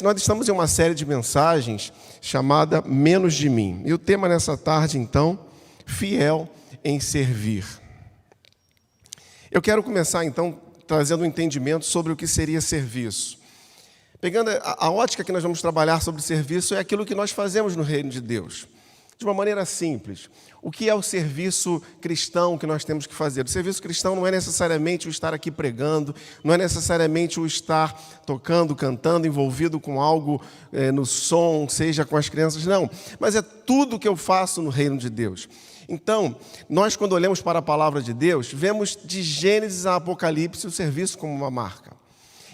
Nós estamos em uma série de mensagens chamada Menos de Mim. E o tema nessa tarde, então, fiel em servir. Eu quero começar, então, trazendo um entendimento sobre o que seria serviço. Pegando a ótica que nós vamos trabalhar sobre serviço é aquilo que nós fazemos no reino de Deus. De uma maneira simples, o que é o serviço cristão que nós temos que fazer? O serviço cristão não é necessariamente o estar aqui pregando, não é necessariamente o estar tocando, cantando, envolvido com algo no som, seja com as crianças, não. Mas é tudo que eu faço no reino de Deus. Então, nós quando olhamos para a palavra de Deus, vemos de Gênesis a Apocalipse o serviço como uma marca.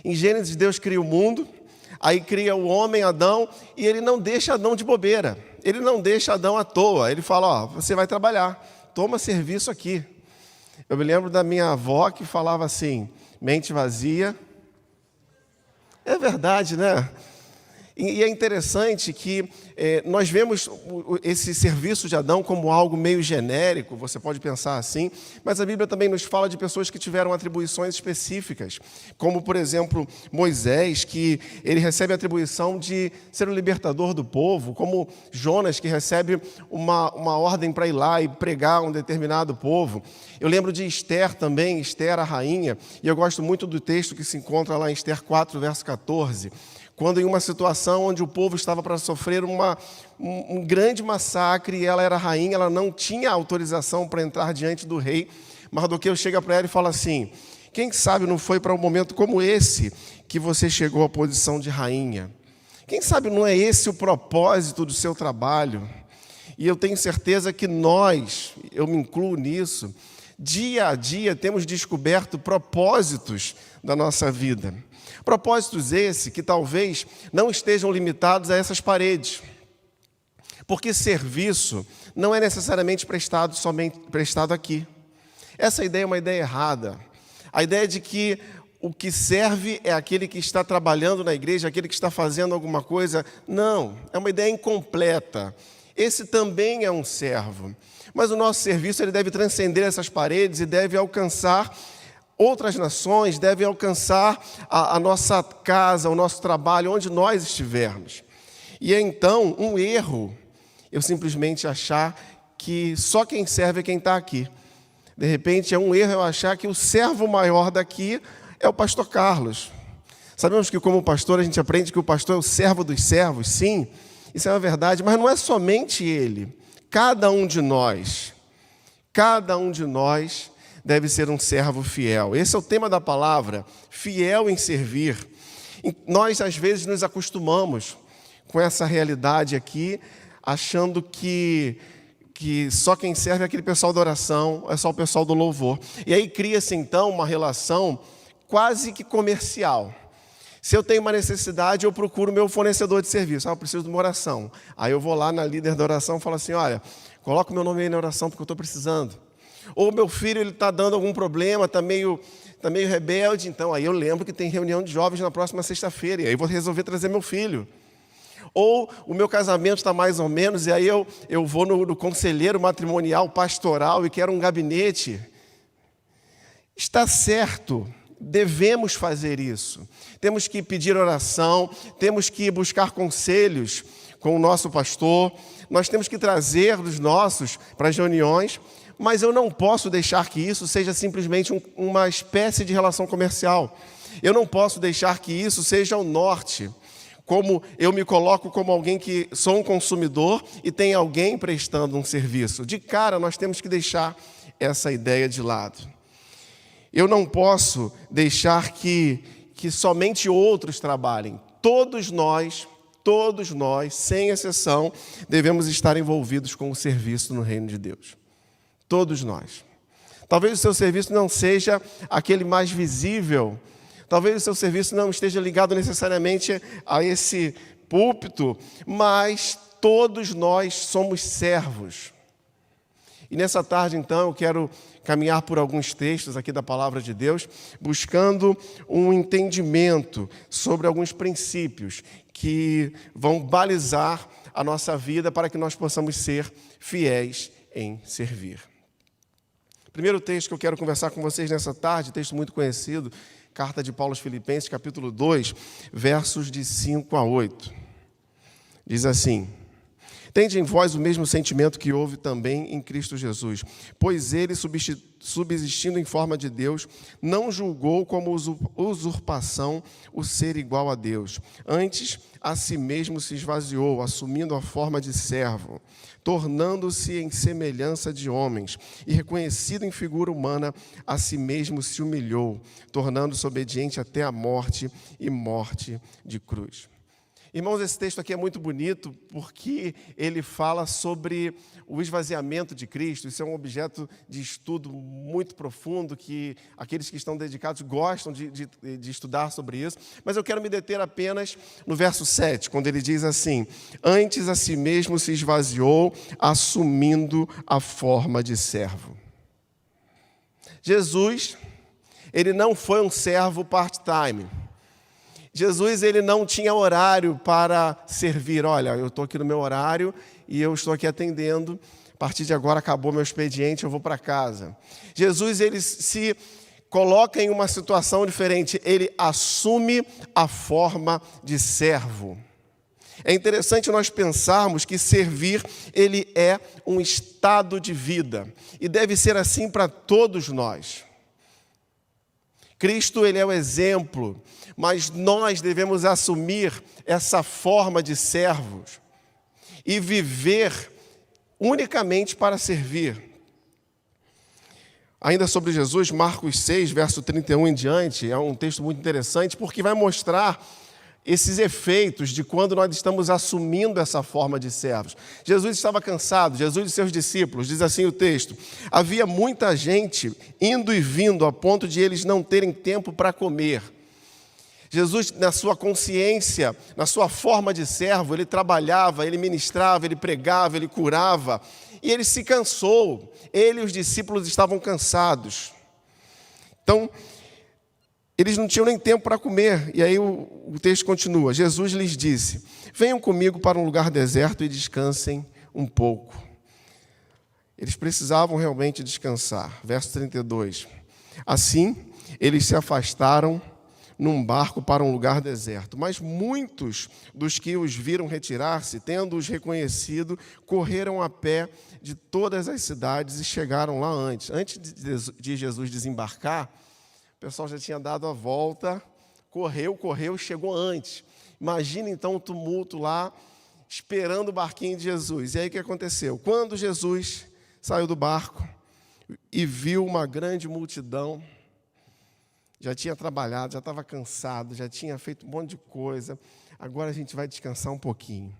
Em Gênesis, Deus cria o mundo, aí cria o homem, Adão, e ele não deixa Adão de bobeira. Ele não deixa Adão à toa. Ele fala, você vai trabalhar, toma serviço aqui. Eu me lembro da minha avó que falava assim, mente vazia. É verdade, né? E é interessante que nós vemos esse serviço de Adão como algo meio genérico, você pode pensar assim, mas a Bíblia também nos fala de pessoas que tiveram atribuições específicas, como, por exemplo, Moisés, que ele recebe a atribuição de ser o libertador do povo, como Jonas, que recebe uma ordem para ir lá e pregar um determinado povo. Eu lembro de Esther também, Esther, a rainha, e eu gosto muito do texto que se encontra lá em Esther 4, verso 14, quando em uma situação onde o povo estava para sofrer um grande massacre e ela era rainha, ela não tinha autorização para entrar diante do rei, Mardoqueu chega para ela e fala assim, quem sabe não foi para um momento como esse que você chegou à posição de rainha? Quem sabe não é esse o propósito do seu trabalho? E eu tenho certeza que nós, eu me incluo nisso, dia a dia temos descoberto propósitos da nossa vida. Propósitos esses que talvez não estejam limitados a essas paredes. Porque serviço não é necessariamente prestado aqui. Essa ideia é uma ideia errada. A ideia de que o que serve é aquele que está trabalhando na igreja, aquele que está fazendo alguma coisa. Não, é uma ideia incompleta. Esse também é um servo. Mas o nosso serviço ele deve transcender essas paredes e deve alcançar outras nações, deve alcançar a nossa casa, o nosso trabalho, onde nós estivermos. E é então um erro eu simplesmente achar que só quem serve é quem está aqui. De repente é um erro eu achar que o servo maior daqui é o pastor Carlos. Sabemos que como pastor a gente aprende que o pastor é o servo dos servos, sim, isso é uma verdade, mas não é somente ele. Cada um de nós deve ser um servo fiel. Esse é o tema da palavra, fiel em servir. Nós, às vezes, nos acostumamos com essa realidade aqui, achando que só quem serve é aquele pessoal da oração, é só o pessoal do louvor. E aí cria-se, então, uma relação quase que comercial. Se eu tenho uma necessidade, eu procuro o meu fornecedor de serviço. Eu preciso de uma oração. Aí eu vou lá na líder da oração e falo assim, olha, coloca o meu nome aí na oração porque eu estou precisando. Ou meu filho está dando algum problema, está meio rebelde, então aí eu lembro que tem reunião de jovens na próxima sexta-feira, e aí vou resolver trazer meu filho. Ou o meu casamento está mais ou menos, e aí eu vou no conselheiro matrimonial, pastoral, e quero um gabinete. Está certo, devemos fazer isso. Temos que pedir oração, temos que buscar conselhos com o nosso pastor, nós temos que trazer os nossos para as reuniões, mas eu não posso deixar que isso seja simplesmente uma espécie de relação comercial. Eu não posso deixar que isso seja o norte. Como eu me coloco como alguém que sou um consumidor e tem alguém prestando um serviço. De cara, nós temos que deixar essa ideia de lado. Eu não posso deixar que somente outros trabalhem. Todos nós, sem exceção, devemos estar envolvidos com o serviço no reino de Deus. Todos nós. Talvez o seu serviço não seja aquele mais visível, talvez o seu serviço não esteja ligado necessariamente a esse púlpito, mas todos nós somos servos. E nessa tarde, então, eu quero caminhar por alguns textos aqui da Palavra de Deus, buscando um entendimento sobre alguns princípios que vão balizar a nossa vida para que nós possamos ser fiéis em servir. Primeiro texto que eu quero conversar com vocês nessa tarde, texto muito conhecido, carta de Paulo aos Filipenses, capítulo 2, versos de 5 a 8. Diz assim: tende em vós o mesmo sentimento que houve também em Cristo Jesus, pois ele, subsistindo em forma de Deus, não julgou como usurpação o ser igual a Deus. Antes, a si mesmo se esvaziou, assumindo a forma de servo, tornando-se em semelhança de homens, e reconhecido em figura humana, a si mesmo se humilhou, tornando-se obediente até a morte e morte de cruz. Irmãos, esse texto aqui é muito bonito porque ele fala sobre o esvaziamento de Cristo. Isso é um objeto de estudo muito profundo que aqueles que estão dedicados gostam de estudar sobre isso. Mas eu quero me deter apenas no verso 7, quando ele diz assim: antes a si mesmo se esvaziou, assumindo a forma de servo. Jesus, ele não foi um servo part-time. Jesus, ele não tinha horário para servir. Olha, eu estou aqui no meu horário e eu estou aqui atendendo. A partir de agora acabou meu expediente, eu vou para casa. Jesus, ele se coloca em uma situação diferente. Ele assume a forma de servo. É interessante nós pensarmos que servir, ele é um estado de vida. E deve ser assim para todos nós. Cristo, ele é o exemplo, mas nós devemos assumir essa forma de servos e viver unicamente para servir. Ainda sobre Jesus, Marcos 6, verso 31 em diante, é um texto muito interessante porque vai mostrar esses efeitos de quando nós estamos assumindo essa forma de servos. Jesus estava cansado, Jesus e seus discípulos, diz assim o texto: havia muita gente indo e vindo a ponto de eles não terem tempo para comer. Jesus, na sua consciência, na sua forma de servo, ele trabalhava, ele ministrava, ele pregava, ele curava, e ele se cansou. Ele e os discípulos estavam cansados. Então, eles não tinham nem tempo para comer. E aí o texto continua. Jesus lhes disse: venham comigo para um lugar deserto e descansem um pouco. Eles precisavam realmente descansar. Verso 32. Assim, eles se afastaram num barco para um lugar deserto. Mas muitos dos que os viram retirar-se, tendo-os reconhecido, correram a pé de todas as cidades e chegaram lá antes. Antes de Jesus desembarcar, o pessoal já tinha dado a volta, correu, chegou antes. Imagina então o tumulto lá, esperando o barquinho de Jesus. E aí o que aconteceu? Quando Jesus saiu do barco e viu uma grande multidão, já tinha trabalhado, já estava cansado, já tinha feito um monte de coisa, agora a gente vai descansar um pouquinho.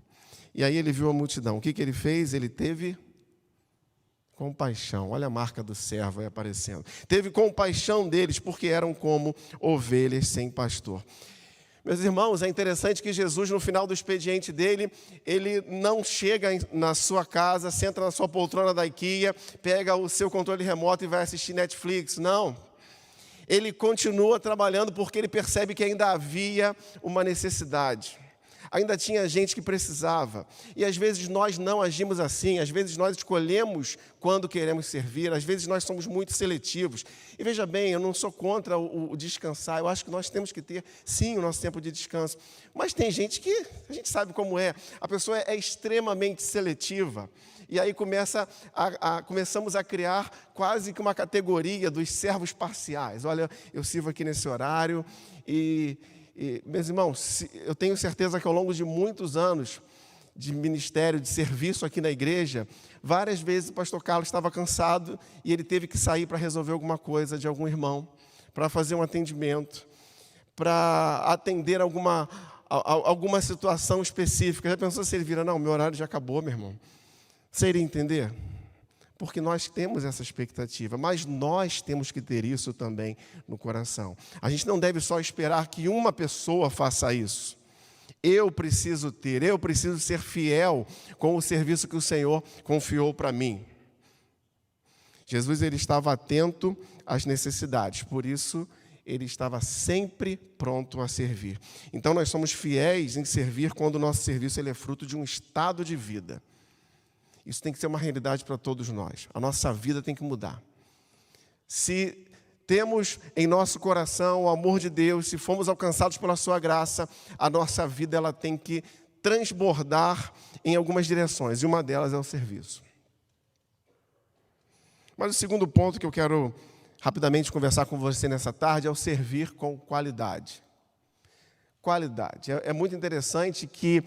E aí ele viu a multidão. O que ele fez? Ele teve compaixão. Olha a marca do servo aí aparecendo. Teve compaixão deles, porque eram como ovelhas sem pastor. Meus irmãos, é interessante que Jesus, no final do expediente dele, ele não chega na sua casa, senta na sua poltrona da IKEA, pega o seu controle remoto e vai assistir Netflix. Não. Ele continua trabalhando porque ele percebe que ainda havia uma necessidade. Ainda tinha gente que precisava. E às vezes nós não agimos assim, às vezes nós escolhemos quando queremos servir, às vezes nós somos muito seletivos. E veja bem, eu não sou contra o descansar, eu acho que nós temos que ter, sim, o nosso tempo de descanso. Mas tem gente que, a gente sabe como é, a pessoa é extremamente seletiva. E aí começamos a criar quase que uma categoria dos servos parciais. Olha, eu sirvo aqui nesse horário e meus irmãos, eu tenho certeza que ao longo de muitos anos de ministério, de serviço aqui na igreja, várias vezes o pastor Carlos estava cansado e ele teve que sair para resolver alguma coisa de algum irmão, para fazer um atendimento, para atender alguma situação específica. Já pensou se ele vira, não, meu horário já acabou, meu irmão? Você iria entender? Porque nós temos essa expectativa, mas nós temos que ter isso também no coração. A gente não deve só esperar que uma pessoa faça isso. Eu preciso ser fiel com o serviço que o Senhor confiou para mim. Jesus, ele estava atento às necessidades, por isso ele estava sempre pronto a servir. Então nós somos fiéis em servir quando o nosso serviço ele é fruto de um estado de vida. Isso tem que ser uma realidade para todos nós. A nossa vida tem que mudar. Se temos em nosso coração o amor de Deus, se fomos alcançados pela sua graça, a nossa vida ela tem que transbordar em algumas direções, e uma delas é o serviço. Mas o segundo ponto que eu quero rapidamente conversar com você nessa tarde é o servir com qualidade. Qualidade. É muito interessante que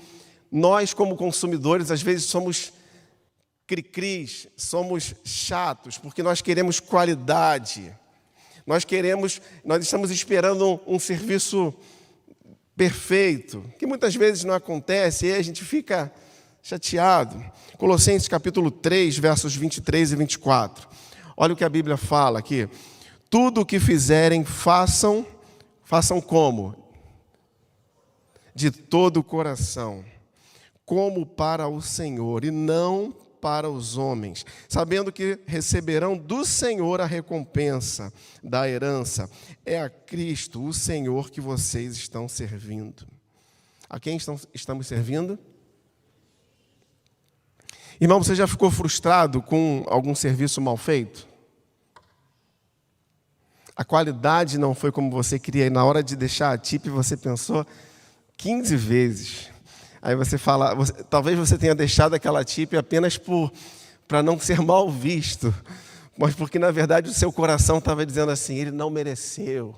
nós, como consumidores, às vezes somos cri-cris, somos chatos, porque nós queremos qualidade. Nós estamos esperando um serviço perfeito, que muitas vezes não acontece, e aí a gente fica chateado. Colossenses capítulo 3, versos 23 e 24. Olha o que a Bíblia fala aqui. Tudo o que fizerem, façam como? De todo o coração, como para o Senhor, e não para os homens, sabendo que receberão do Senhor a recompensa da herança. É a Cristo, o Senhor, que vocês estão servindo. A quem estamos servindo? Irmão, você já ficou frustrado com algum serviço mal feito? A qualidade não foi como você queria, e na hora de deixar a tip você pensou 15 vezes. Aí você fala, talvez você tenha deixado aquela tip apenas para não ser mal visto, mas porque na verdade o seu coração estava dizendo assim, ele não mereceu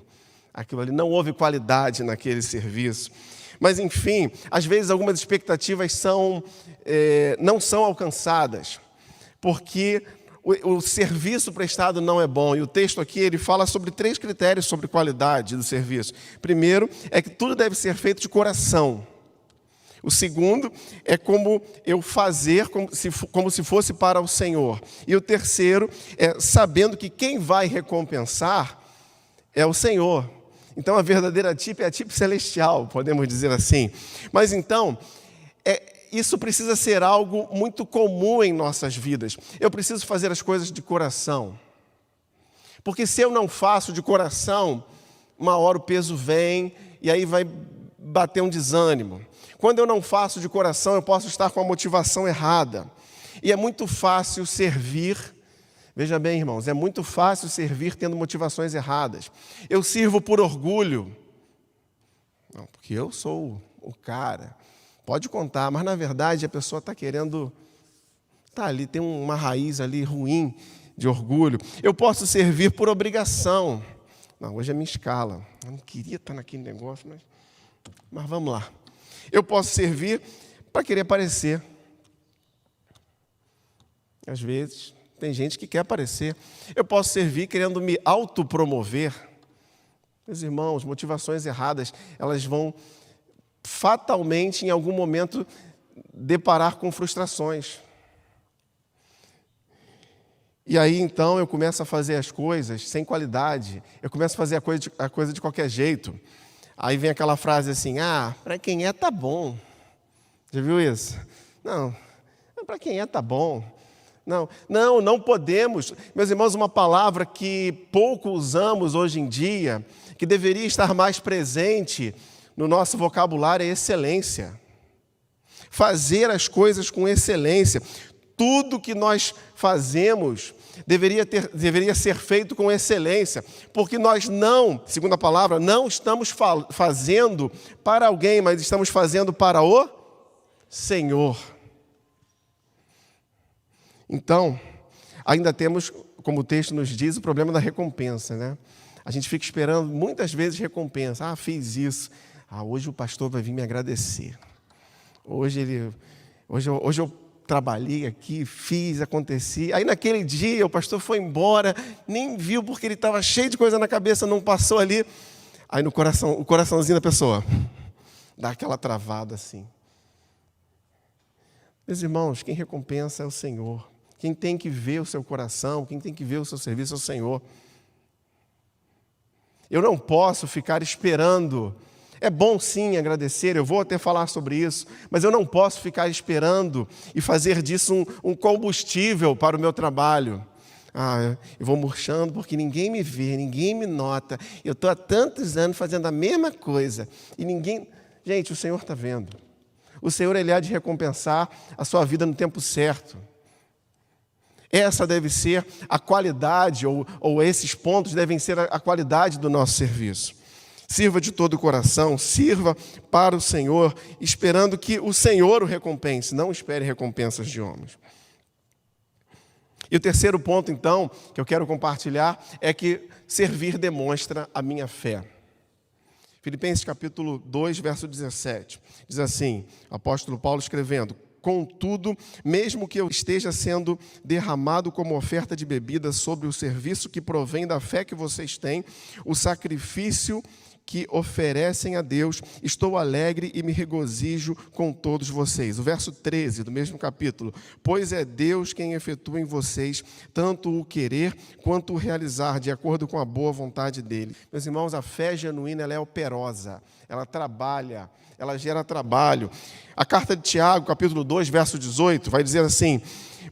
aquilo ali, não houve qualidade naquele serviço. Mas enfim, às vezes algumas expectativas não são alcançadas, porque o serviço prestado não é bom. E o texto aqui ele fala sobre 3 critérios sobre qualidade do serviço. Primeiro é que tudo deve ser feito de coração. O segundo é como eu fazer como se fosse para o Senhor. E o terceiro é sabendo que quem vai recompensar é o Senhor. Então a verdadeira tip é a tip celestial, podemos dizer assim. Mas então, isso precisa ser algo muito comum em nossas vidas. Eu preciso fazer as coisas de coração. Porque se eu não faço de coração, uma hora o peso vem e aí vai bater um desânimo. Quando eu não faço de coração, eu posso estar com a motivação errada. E é muito fácil servir, veja bem, irmãos, é muito fácil servir tendo motivações erradas. Eu sirvo por orgulho. Não, porque eu sou o cara. Pode contar, mas na verdade a pessoa está querendo... Está ali, tem uma raiz ali ruim de orgulho. Eu posso servir por obrigação. Não, hoje é minha escala. Eu não queria estar naquele negócio, mas vamos lá. Eu posso servir para querer aparecer. Às vezes, tem gente que quer aparecer. Eu posso servir querendo me autopromover. Meus irmãos, motivações erradas, elas vão fatalmente, em algum momento, deparar com frustrações. E aí, então, eu começo a fazer as coisas sem qualidade. Eu começo a fazer a coisa de qualquer jeito. Aí vem aquela frase assim, para quem é, tá bom. Já viu isso? Não, para quem é, tá bom. Não podemos. Meus irmãos, uma palavra que pouco usamos hoje em dia, que deveria estar mais presente no nosso vocabulário é excelência. Fazer as coisas com excelência. Tudo que nós fazemos deveria ser feito com excelência, porque nós não, segundo a palavra, não estamos fazendo para alguém, mas estamos fazendo para o Senhor. Então, ainda temos, como o texto nos diz, o problema da recompensa, né? A gente fica esperando muitas vezes recompensa. Fiz isso. Hoje o pastor vai vir me agradecer. Hoje eu trabalhei aqui, fiz, aconteci. Aí naquele dia o pastor foi embora, nem viu porque ele estava cheio de coisa na cabeça, não passou ali. Aí no coração, o coraçãozinho da pessoa dá aquela travada assim. Meus irmãos, quem recompensa é o Senhor. Quem tem que ver o seu coração, quem tem que ver o seu serviço é o Senhor. Eu não posso ficar esperando. É bom sim agradecer, eu vou até falar sobre isso, mas eu não posso ficar esperando e fazer disso um combustível para o meu trabalho. Eu vou murchando porque ninguém me vê, ninguém me nota. Eu estou há tantos anos fazendo a mesma coisa e ninguém... Gente, o Senhor está vendo. O Senhor, Ele há de recompensar a sua vida no tempo certo. Essa deve ser a qualidade, ou esses pontos devem ser a qualidade do nosso serviço. Sirva de todo o coração, sirva para o Senhor, esperando que o Senhor o recompense, não espere recompensas de homens. E o terceiro ponto, então, que eu quero compartilhar, é que servir demonstra a minha fé. Filipenses capítulo 2, verso 17, diz assim, o apóstolo Paulo escrevendo: contudo, mesmo que eu esteja sendo derramado como oferta de bebida sobre o serviço que provém da fé que vocês têm, o sacrifício que oferecem a Deus, estou alegre e me regozijo com todos vocês. O verso 13 do mesmo capítulo: pois é Deus quem efetua em vocês tanto o querer quanto o realizar, de acordo com a boa vontade dele. Meus irmãos, a fé genuína, ela é operosa, ela trabalha, ela gera trabalho. A carta de Tiago, capítulo 2, verso 18, vai dizer assim: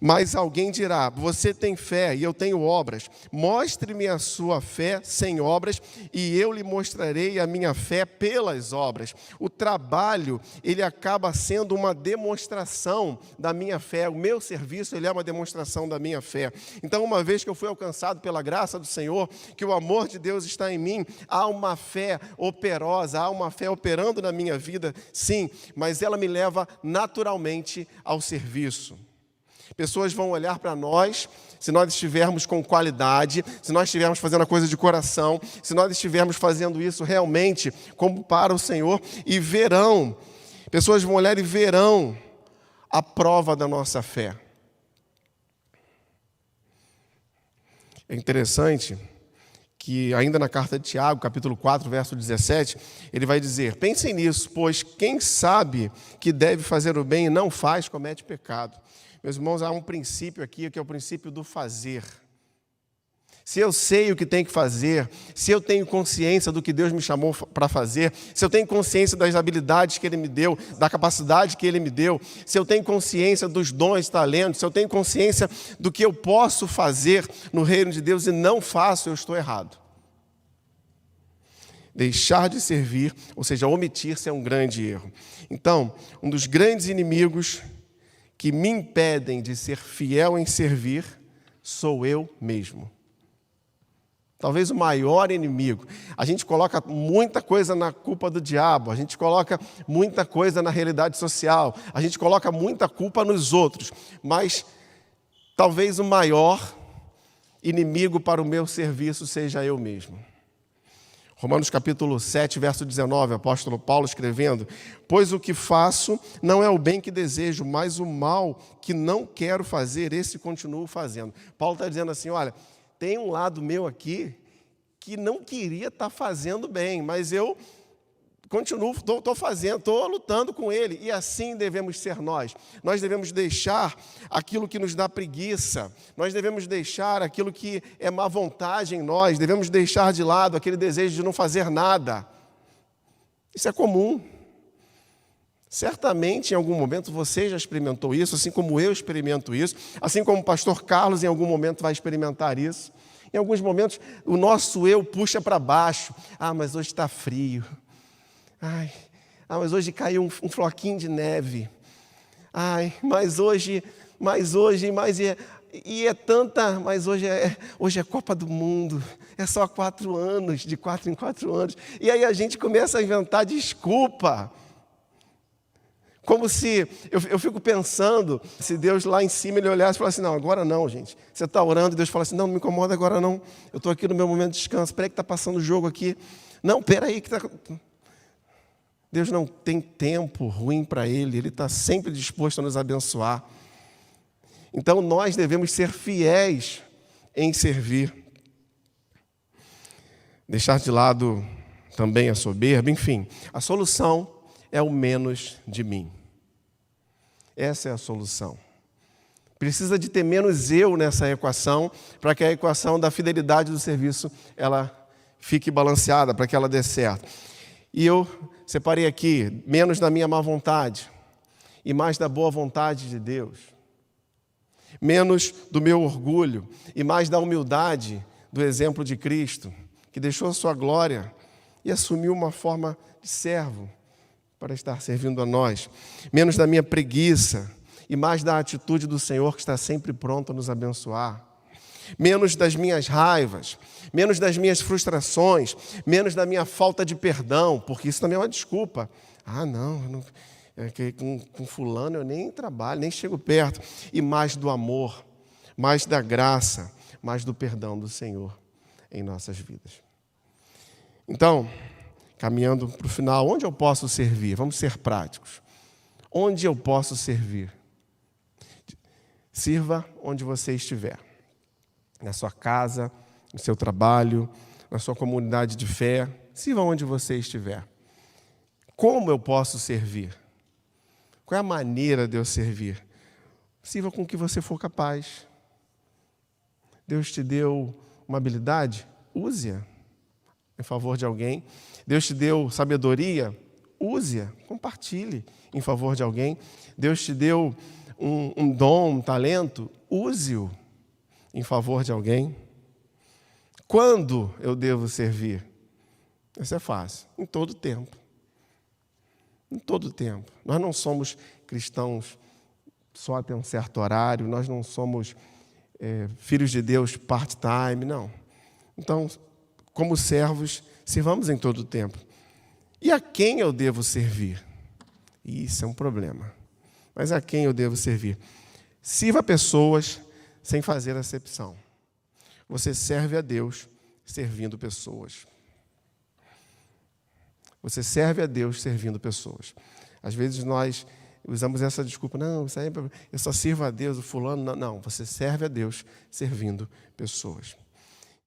mas alguém dirá, você tem fé e eu tenho obras. Mostre-me a sua fé sem obras e eu lhe mostrarei a minha fé pelas obras. O trabalho, ele acaba sendo uma demonstração da minha fé. O meu serviço, ele é uma demonstração da minha fé. Então, uma vez que eu fui alcançado pela graça do Senhor, que o amor de Deus está em mim, há uma fé operosa, há uma fé operando na minha vida, sim, mas ela me leva naturalmente ao serviço. Pessoas vão olhar para nós, se nós estivermos com qualidade, se nós estivermos fazendo a coisa de coração, se nós estivermos fazendo isso realmente como para o Senhor, e verão, pessoas vão olhar e verão a prova da nossa fé. É interessante que ainda na carta de Tiago, capítulo 4, verso 17, ele vai dizer: pensem nisso, pois quem sabe que deve fazer o bem e não faz, comete pecado. Meus irmãos, há um princípio aqui, que é o princípio do fazer. Se eu sei o que tenho que fazer, se eu tenho consciência do que Deus me chamou para fazer, se eu tenho consciência das habilidades que Ele me deu, da capacidade que Ele me deu, se eu tenho consciência dos dons, talentos, se eu tenho consciência do que eu posso fazer no reino de Deus e não faço, eu estou errado. Deixar de servir, ou seja, omitir-se, é um grande erro. Então, um dos grandes inimigos que me impedem de ser fiel em servir sou eu mesmo. Talvez o maior inimigo. A gente coloca muita coisa na culpa do diabo, a gente coloca muita coisa na realidade social, a gente coloca muita culpa nos outros, mas talvez o maior inimigo para o meu serviço seja eu mesmo. Romanos capítulo 7, verso 19, o apóstolo Paulo escrevendo: pois o que faço não é o bem que desejo, mas o mal que não quero fazer, esse continuo fazendo. Paulo está dizendo assim, olha, tem um lado meu aqui que não queria estar fazendo bem, mas eu continuo, estou fazendo, estou lutando com ele, e assim devemos ser nós. Nós devemos deixar aquilo que nos dá preguiça, nós devemos deixar aquilo que é má vontade em nós, devemos deixar de lado aquele desejo de não fazer nada. Isso é comum. Certamente, em algum momento, você já experimentou isso, assim como eu experimento isso, assim como o pastor Carlos, em algum momento, vai experimentar isso. Em alguns momentos, o nosso eu puxa para baixo. Ah, mas hoje está frio. Mas hoje caiu um floquinho de neve. Mas hoje é tanta, mas hoje é Copa do Mundo, é só 4 anos, de 4 em 4 anos. E aí a gente começa a inventar desculpa. Como se, eu fico pensando, se Deus lá em cima ele olhasse e falasse, não, agora não, gente. Você está orando e Deus fala assim, não me incomoda agora não. Eu estou aqui no meu momento de descanso, espera aí que está passando o jogo aqui. Não, espera aí que está... Deus não tem tempo ruim para Ele está sempre disposto a nos abençoar. Então, nós devemos ser fiéis em servir. Deixar de lado também a soberba, enfim. A solução é o menos de mim. Essa é a solução. Precisa de ter menos eu nessa equação, para que a equação da fidelidade do serviço ela fique balanceada, para que ela dê certo. E eu separei aqui, menos da minha má vontade e mais da boa vontade de Deus. Menos do meu orgulho e mais da humildade do exemplo de Cristo, que deixou a sua glória e assumiu uma forma de servo para estar servindo a nós. Menos da minha preguiça e mais da atitude do Senhor que está sempre pronto a nos abençoar. Menos das minhas raivas, menos das minhas frustrações, menos da minha falta de perdão, porque isso também é uma desculpa. Com fulano eu nem trabalho, nem chego perto. E mais do amor, mais da graça, mais do perdão do Senhor em nossas vidas. Então, caminhando para o final, onde eu posso servir? Vamos ser práticos. Onde eu posso servir? Sirva onde você estiver. Na sua casa, no seu trabalho, na sua comunidade de fé. Sirva onde você estiver. Como eu posso servir? Qual é a maneira de eu servir? Sirva com o que você for capaz. Deus te deu uma habilidade? Use-a em favor de alguém. Deus te deu sabedoria? Use-a, compartilhe em favor de alguém. Deus te deu um dom, um talento? Use-o em favor de alguém. Quando eu devo servir? Isso é fácil, em todo tempo. Em todo tempo. Nós não somos cristãos só até um certo horário, nós não somos filhos de Deus part-time, não. Então, como servos, sirvamos em todo tempo. E a quem eu devo servir? Isso é um problema. Mas a quem eu devo servir? Sirva pessoas sem fazer acepção. Você serve a Deus servindo pessoas. Você serve a Deus servindo pessoas. Às vezes nós usamos essa desculpa. Não, isso aí eu só sirvo a Deus, o fulano. Não, você serve a Deus servindo pessoas.